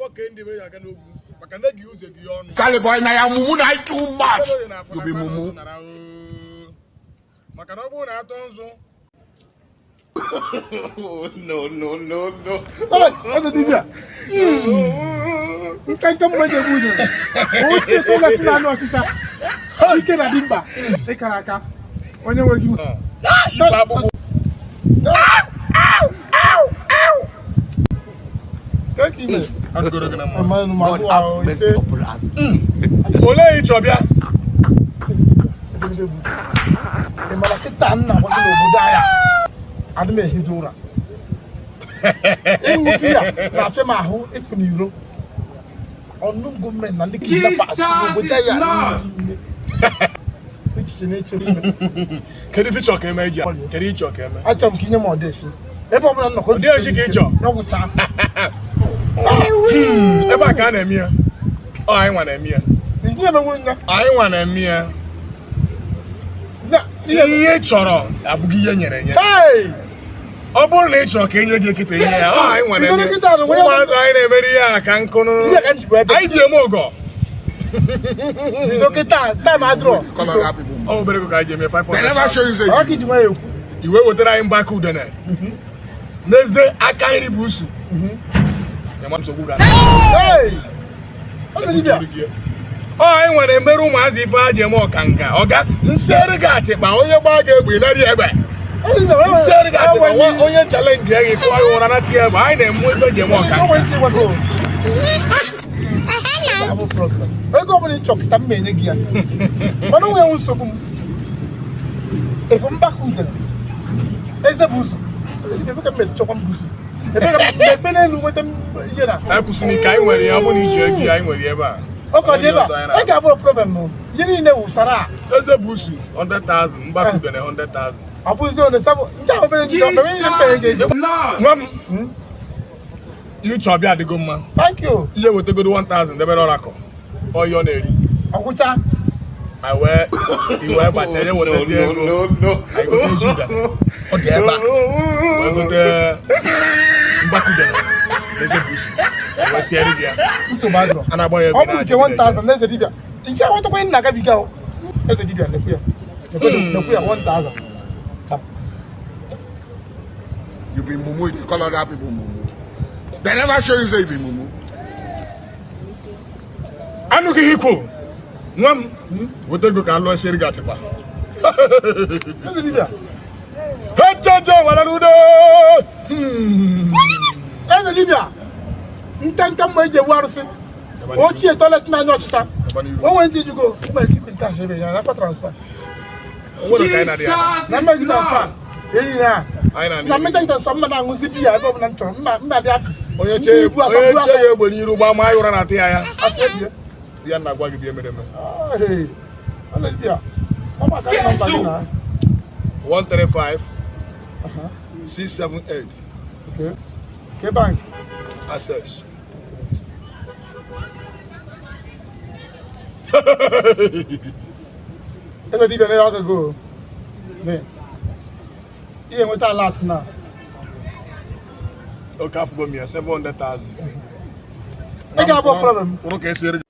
fucking the way I can use it beyond. Charlie boy, now I'm moving too much. You be mumu. No. Hey, what's the dibia? You can't come with the wood. What's the thing that's not what it's a? You can't have dimba. Hey, Karaka. When you were you. Thank you, man. I'm going to God have mercy upon us. Ole Ichobia. The Malakitana, what you know, Budaya. Adme Hizura. In Mupia, Rafemaho, Epuniro. On no government, and the kidnappers with Can you choke him, Major? Can you choke him? I told him more this. Everyone knows what you get. No time. If I can't hear, oh, I want a mere. I want a mere. Hey, Choro, Abugian. Hey, Obo nature, can you get it? I want a mere. I can't go. I do mogo. Look at that, time I draw. Oh, but I give me 500. I never show you. You were with I'm back who done it. There's the I can't boost. Hey! Oh, I want a meru mazi faje mo kanga. Oga, nsere gati ba onye ba ga egbe na di egbe. Nsere gati ba onye challenge ya ko ayo ora na ti egbe. Ai na mu faje mo kanga. I have a problem. I go on chok tam me ngia. Mana we un so kum. E fo mba ku de. Is the boost. You can miss chok am boost. I Kusini kai nwere ya bụ na iji ego anyị nwere ebe a. Okay, I got a problem. You need to Sarah. Eze busu 100,000, mbaku dene 100,000. Abuzo on the sabo. You chop ya the good man. Thank you. You will take good 1,000, the better oracle. Or your neri. Akuta. I wear you wear but tell you what no. I go to you that. Okay, back. We go there. Mbaku dene. Eze busu. We see it here. So bad. And I buy you 1,000. Let's dibia. You can't want to go in Nagabiga. Let's dibia. Nekuya 1,000. You be mumu, you call other people mumu. They never show you say you be mumu. I look at you. Ngam, what do you call us here? Got it. Let's dibia. Hey, Jojo, what do you? Let's dibia. Ntanka mweje waruse. Ochi toilet na nyocha. When when did you go? Where did you cash every year? Na transfer. What kind of idea? Na make transfer. Yeah. Na make transfer na nguzi bia ebe na ncho. Mba dey happy. Onye che egbe n'iru gba ma ayura na te ya. Asebia. Ya na gwa gi bia mere me. Hey. Alebia. Mama ka number na. 135 678. Okay. Ke bank. Access. Esa dibia na ya go. Ne. Iye mo ta lot na. Okay, for me 700,000. I got a problem. Okay, sir.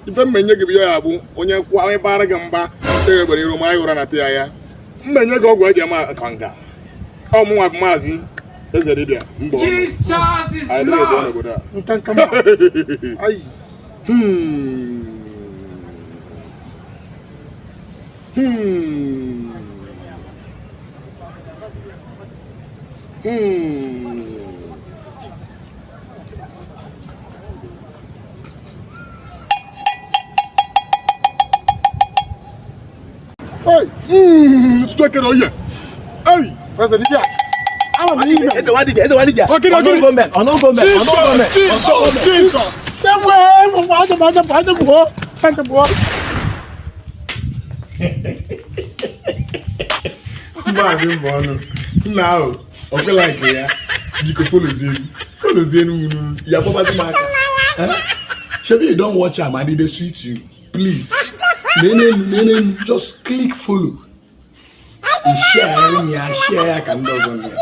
Ife mmenye gị ya bụ onye kwa onye bara gị mba chere gbere iru ma ayura na te ya mmenye gị ọgwụ eji ama kanga ọmụnwa bụ maazị eze dibia mbọ Jesus is Lord. Ntanka ai Hey, it's talking on you. Hey, where's the dibia? I'm Now, okay, like yeah, you can follow them. Follow them. You have property market. Maybe you don't watch them and they sweet you. Please, just click follow. Share, can do